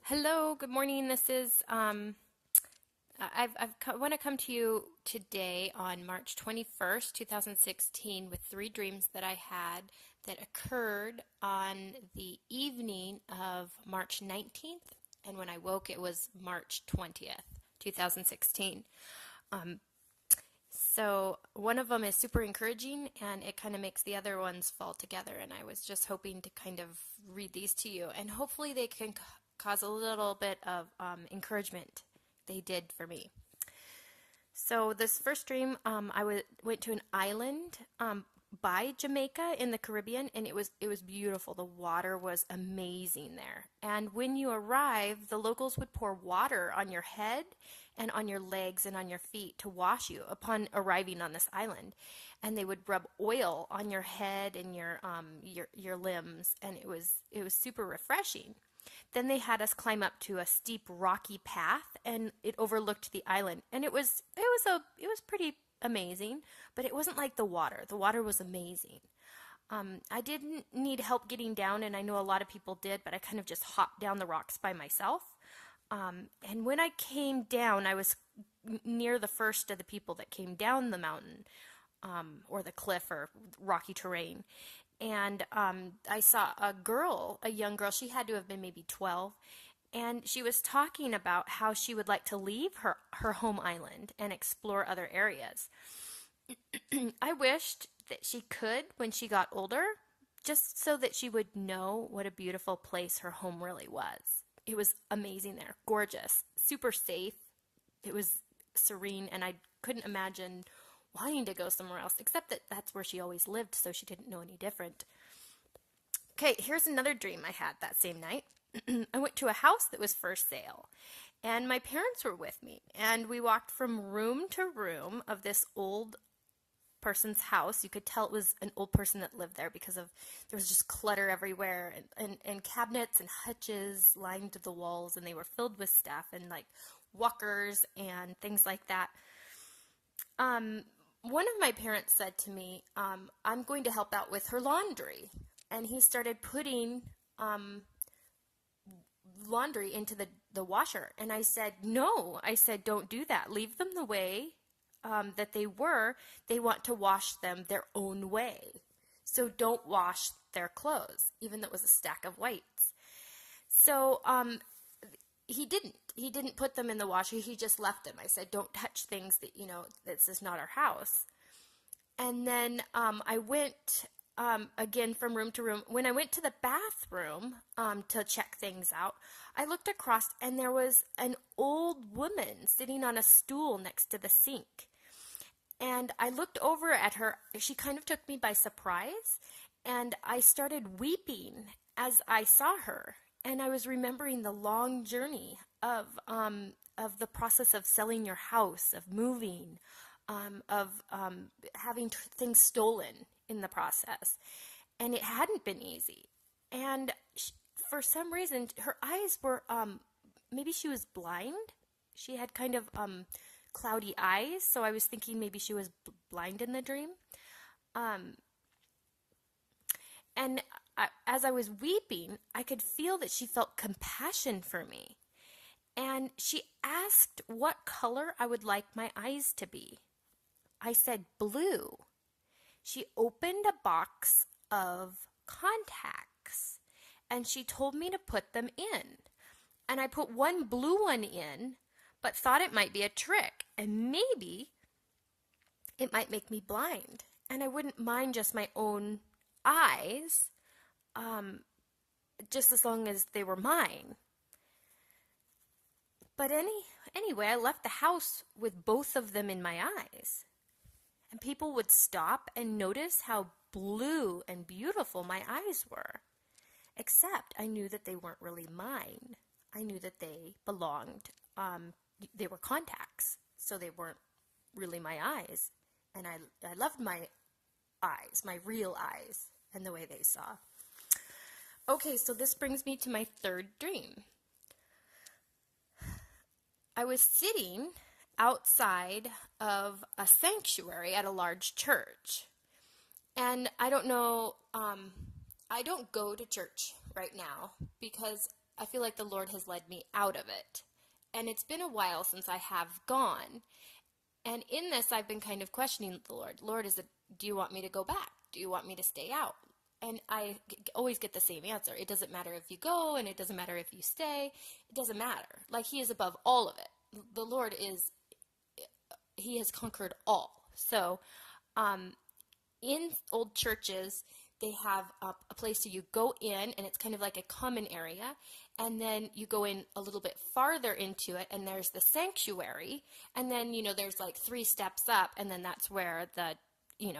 Hello, good morning. This is want to come to you today on March 21st, 2016 with three dreams that I had that occurred on the evening of March 19th, and when I woke it was March 20th, 2016. Um, so one of them is super encouraging and it kind of makes the other ones fall together. And I was just hoping to kind of read these to you and hopefully they can cause a little bit of encouragement. They did for me. So this first dream, went to an island by Jamaica in the Caribbean, and it was beautiful. The water was amazing there. And when you arrive, the locals would pour water on your head and on your legs and on your feet to wash you upon arriving on this island. And they would rub oil on your head and your limbs, and it was super refreshing. Then they had us climb up to a steep rocky path and it overlooked the island. And it was pretty amazing, but it wasn't like the water. The water was amazing. I didn't need help getting down, and I know a lot of people did, but I kind of just hopped down the rocks by myself. And when I came down, I was near the first of the people that came down the mountain, or the cliff or rocky terrain. And I saw a young girl, she had to have been maybe 12, and she was talking about how she would like to leave her home island and explore other areas. I wished that she could when she got older, just so that she would know what a beautiful place her home really was. It was amazing there, gorgeous, super safe. It was serene, and I couldn't imagine wanting to go somewhere else, except that that's where she always lived, so she didn't know any different. Okay, here's another dream I had that same night. I went to a house that was for sale, and my parents were with me, and we walked from room to room of this old person's house. You could tell it was an old person that lived there because there was just clutter everywhere, and cabinets and hutches lined the walls, and they were filled with stuff and like walkers and things like that. One of my parents said to me, I'm going to help out with her laundry. And he started putting laundry into the washer. And I said, no. I said, don't do that. Leave them the way that they were. They want to wash them their own way. So don't wash their clothes, even though it was a stack of whites. So he didn't. He didn't put them in the washer. He just left them. I said, don't touch things that, this is not our house. And then I went again from room to room. When I went to the bathroom to check things out, I looked across and there was an old woman sitting on a stool next to the sink. And I looked over at her. She kind of took me by surprise. And I started weeping as I saw her. And I was remembering the long journey of the process of selling your house, of moving, of having things stolen in the process. And it hadn't been easy. And for some reason, her eyes were, maybe she was blind. She had kind of cloudy eyes, so I was thinking maybe she was blind in the dream. And as I was weeping, I could feel that she felt compassion for me. And she asked what color I would like my eyes to be. I said blue. She opened a box of contacts and she told me to put them in. And I put one blue one in, but thought it might be a trick and maybe it might make me blind. And I wouldn't mind just my own eyes, just as long as they were mine. But anyway, I left the house with both of them in my eyes. And people would stop and notice how blue and beautiful my eyes were. Except I knew that they weren't really mine. I knew that they belonged, they were contacts, so they weren't really my eyes. And I loved my eyes, my real eyes, and the way they saw. Okay, so this brings me to my third dream. I was sitting outside of a sanctuary at a large church. And I don't know, I don't go to church right now because I feel like the Lord has led me out of it. And it's been a while since I have gone. And in this, I've been kind of questioning the Lord. Lord, do you want me to go back? Do you want me to stay out? And I always get the same answer. It doesn't matter if you go, and it doesn't matter if you stay. It doesn't matter. Like, he is above all of it. The Lord he has conquered all. So, in old churches, they have a place where you go in, and it's kind of like a common area, and then you go in a little bit farther into it, and there's the sanctuary, and then, there's like 3 steps up, and then that's where the,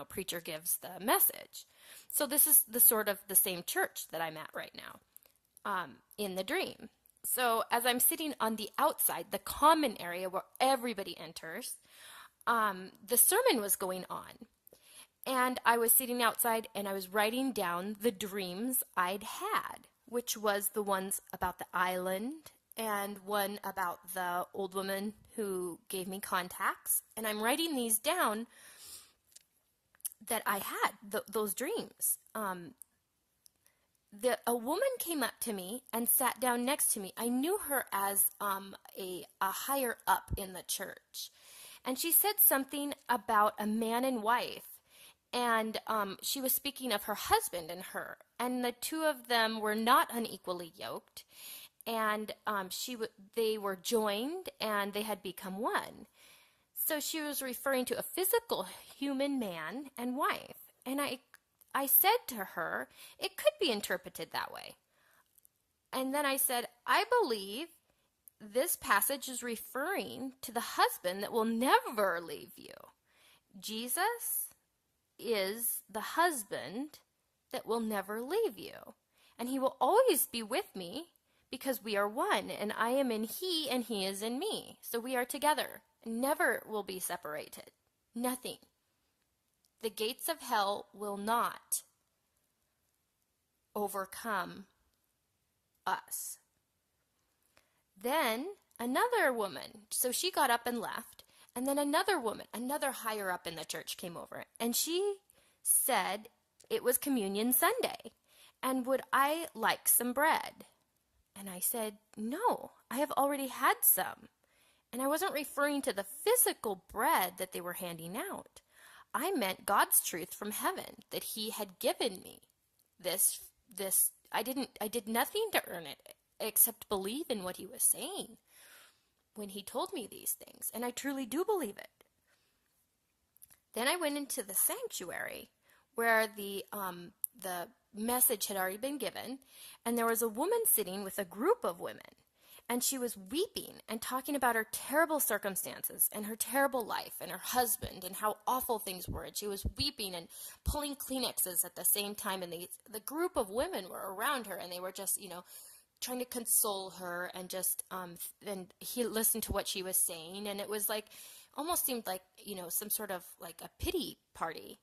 preacher gives the message. So this is the sort of the same church that I'm at right now, in the dream. So as I'm sitting on the outside, the common area where everybody enters, the sermon was going on. And I was sitting outside and I was writing down the dreams I'd had, which was the ones about the island and one about the old woman who gave me contacts. And I'm writing these down that I had, those dreams. A woman came up to me and sat down next to me. I knew her as a higher up in the church. And she said something about a man and wife. And she was speaking of her husband and her. And the two of them were not unequally yoked. And they were joined and they had become one. So she was referring to a physical human man and wife. And I said to her, it could be interpreted that way. And then I said, I believe this passage is referring to the husband that will never leave you. Jesus is the husband that will never leave you. And he will always be with me because we are one, and I am in he and he is in me. So we are together. Never will be separated. Nothing. The gates of hell will not overcome us. Then another woman, so she got up and left, and then another woman, another higher up in the church came over, and she said it was Communion Sunday, and would I like some bread? And I said, no, I have already had some. And I wasn't referring to the physical bread that they were handing out. I meant God's truth from heaven that he had given me. I did nothing to earn it except believe in what he was saying when he told me these things. And I truly do believe it. Then I went into the sanctuary where the message had already been given. And there was a woman sitting with a group of women. And she was weeping and talking about her terrible circumstances and her terrible life and her husband and how awful things were. And she was weeping and pulling Kleenexes at the same time. And the group of women were around her, and they were just, trying to console her and just, and he listened to what she was saying. And it was like, almost seemed like, some sort of like a pity party.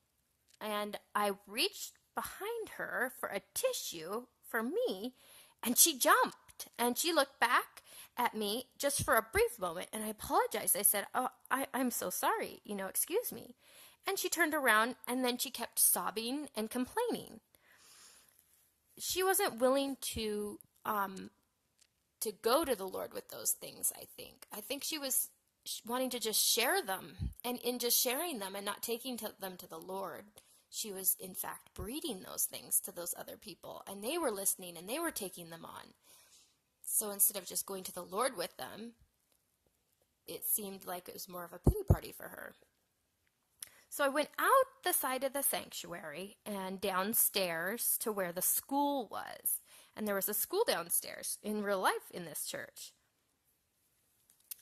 And I reached behind her for a tissue for me, and she jumped. And she looked back at me just for a brief moment, and I apologized. I said, oh, I'm so sorry, excuse me. And she turned around, and then she kept sobbing and complaining. She wasn't willing to go to the Lord with those things, I think. I think she was wanting to just share them, and in just sharing them and not taking them to the Lord, she was, in fact, breeding those things to those other people, and they were listening, and they were taking them on. So instead of just going to the Lord with them, it seemed like it was more of a pity party for her. So I went out the side of the sanctuary and downstairs to where the school was. And there was a school downstairs in real life in this church.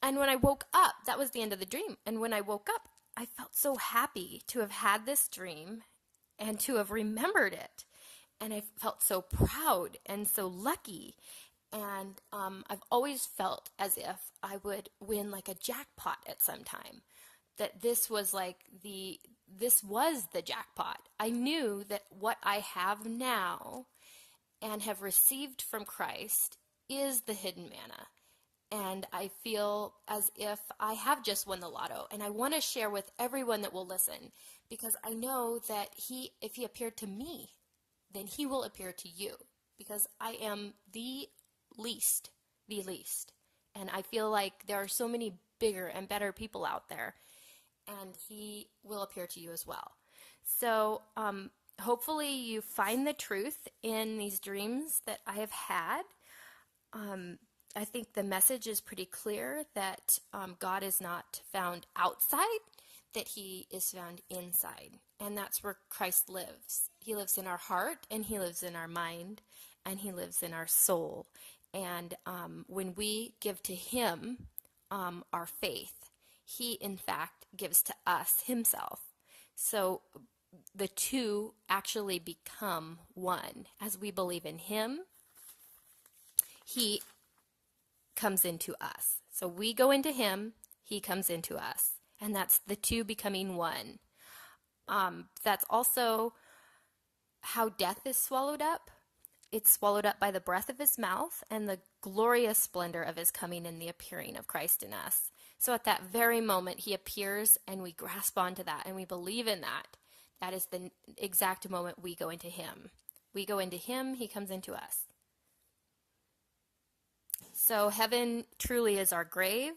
And when I woke up, that was the end of the dream. And when I woke up, I felt so happy to have had this dream and to have remembered it. And I felt so proud and so lucky. And I've always felt as if I would win like a jackpot at some time. That this was the jackpot. I knew that what I have now and have received from Christ is the hidden manna. And I feel as if I have just won the lotto. And I want to share with everyone that will listen, because I know that if he appeared to me, then he will appear to you. Because I am the the least. And I feel like there are so many bigger and better people out there, and he will appear to you as well. So hopefully you find the truth in these dreams that I have had. I think the message is pretty clear that God is not found outside, that he is found inside. And that's where Christ lives. He lives in our heart, and he lives in our mind, and he lives in our soul. And when we give to him our faith, he, in fact, gives to us himself. So the two actually become one. As we believe in him, he comes into us. So we go into him, he comes into us. And that's the two becoming one. That's also how death is swallowed up. It's swallowed up by the breath of his mouth and the glorious splendor of his coming and the appearing of Christ in us. So at that very moment, he appears, and we grasp onto that, and we believe in that. That is the exact moment we go into him. We go into him, he comes into us. So heaven truly is our grave.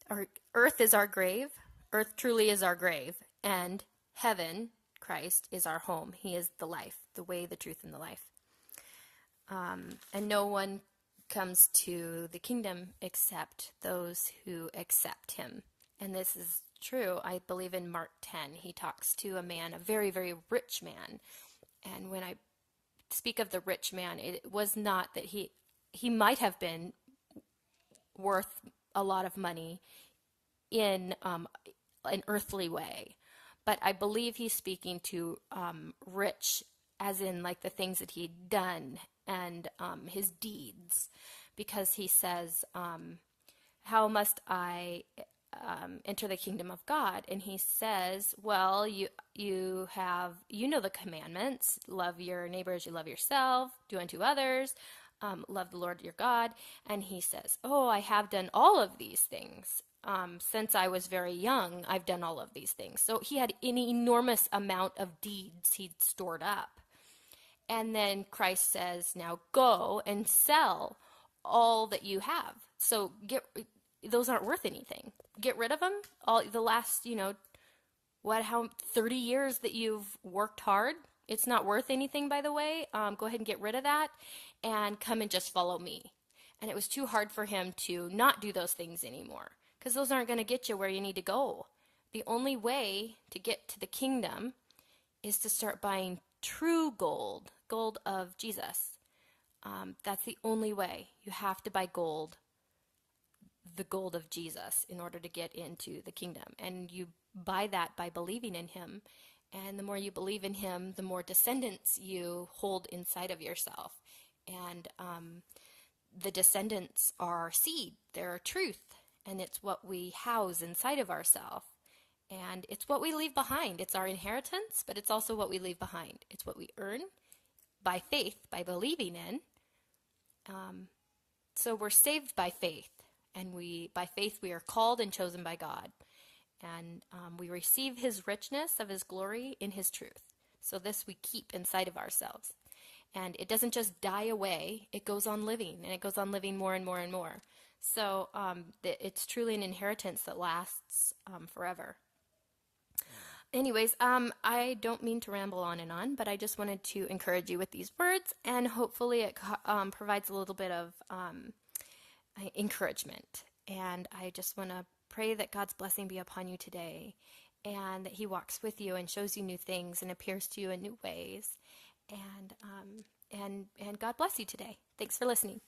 Or earth is our grave. Earth truly is our grave. And heaven, Christ, is our home. He is the life, the way, the truth, and the life. And no one comes to the kingdom except those who accept him. And this is true. I believe in Mark 10, he talks to a man, a very, very rich man. And when I speak of the rich man, it was not that he might have been worth a lot of money in an earthly way. But I believe he's speaking to rich as in like the things that he'd done and his deeds. Because he says, how must I enter the kingdom of God? And he says, well, you know the commandments. Love your neighbor as you love yourself. Do unto others. Love the Lord your God. And he says, oh, I have done all of these things. Since I was very young, I've done all of these things. So he had an enormous amount of deeds he'd stored up. And then Christ says, now go and sell all that you have. So those aren't worth anything. Get rid of them. All the last, 30 years that you've worked hard. It's not worth anything, by the way. Go ahead and get rid of that and come and just follow me. And it was too hard for him to not do those things anymore, because those aren't going to get you where you need to go. The only way to get to the kingdom is to start buying true gold of Jesus. That's the only way. You have to buy gold, the gold of Jesus, in order to get into the kingdom. And you buy that by believing in him. And the more you believe in him, the more descendants you hold inside of yourself. And the descendants are seed. They're truth. And it's what we house inside of ourselves. And it's what we leave behind. It's our inheritance, but it's also what we leave behind. It's what we earn by faith, by believing in. So we're saved by faith. And by faith we are called and chosen by God. And we receive his richness of his glory in his truth. So this we keep inside of ourselves. And it doesn't just die away. It goes on living. And it goes on living more and more and more. So it's truly an inheritance that lasts forever. Anyways, I don't mean to ramble on, but I just wanted to encourage you with these words, and hopefully it provides a little bit of encouragement. And I just want to pray that God's blessing be upon you today, and that he walks with you and shows you new things and appears to you in new ways. And God bless you today. Thanks for listening.